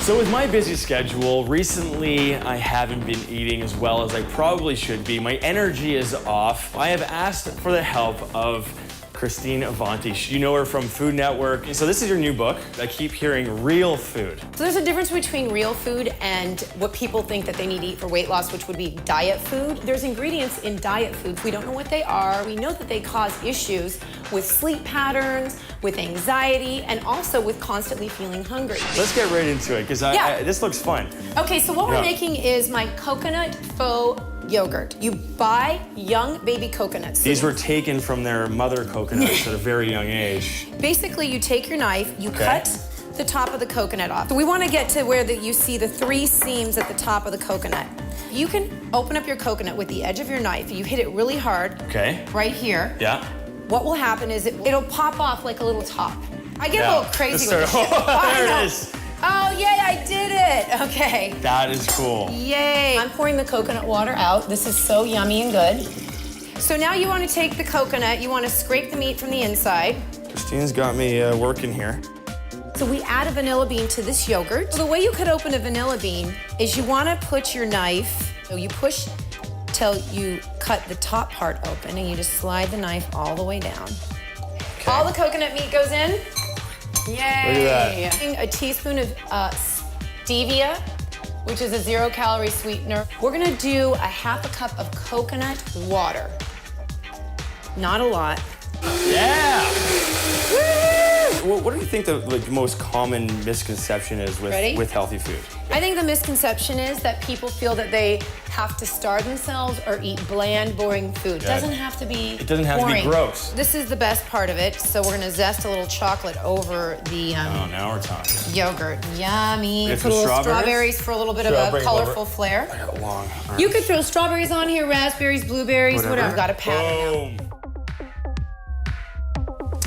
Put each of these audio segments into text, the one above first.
So with my busy schedule, recently I haven't been eating as well as I probably should be. My energy is off. I have asked for the help of Christine Avanti. You know her from Food Network. So this is your new book. I keep hearing real food. So there's a difference between real food and what people think that they need to eat for weight loss, which would be diet food. There's ingredients in diet food. We don't know what they are. We know that they cause issues with sleep patterns, with anxiety, and also with constantly feeling hungry. Let's get right into it, because this looks fun. Okay, so what we're making is my coconut faux yogurt. You buy young baby coconuts. These were taken from their mother coconuts at a very young age. Basically, you take your knife, you cut the top of the coconut off. So we want to get to where you see the 3 seams at the top of the coconut. You can open up your coconut with the edge of your knife. You hit it really hard. Okay. Right here. Yeah. What will happen is it'll pop off like a little top. I get a little crazy with this shit. There it is. Oh, yay, I did it. Okay. That is cool. Yay. I'm pouring the coconut water out. This is so yummy and good. So now you want to take the coconut, you want to scrape the meat from the inside. Christine's got me working here. So we add a vanilla bean to this yogurt. So the way you could open a vanilla bean is you want to put your knife, so you push till you cut the top part open and you just slide the knife all the way down. Okay. All the coconut meat goes in. Yay! Look at that. A teaspoon of stevia, which is a 0-calorie sweetener. We're gonna do a ½ a cup of coconut water. Not a lot. Yeah! Woo! What do you think the most common misconception is with healthy food? I think the misconception is that people feel that they have to starve themselves or eat bland, boring food. It doesn't have to be It doesn't have boring. to be gross. This is the best part of it. So we're gonna zest a little chocolate over the oh, now we're talking. Yogurt. Yummy. Put a little strawberries for a little bit of a colorful flair. I got long arms. You could throw strawberries on here, raspberries, blueberries, whatever. Got a pattern. Boom.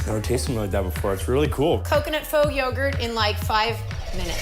Never tasted something like that before. It's really cool. Coconut faux yogurt in like 5 minutes.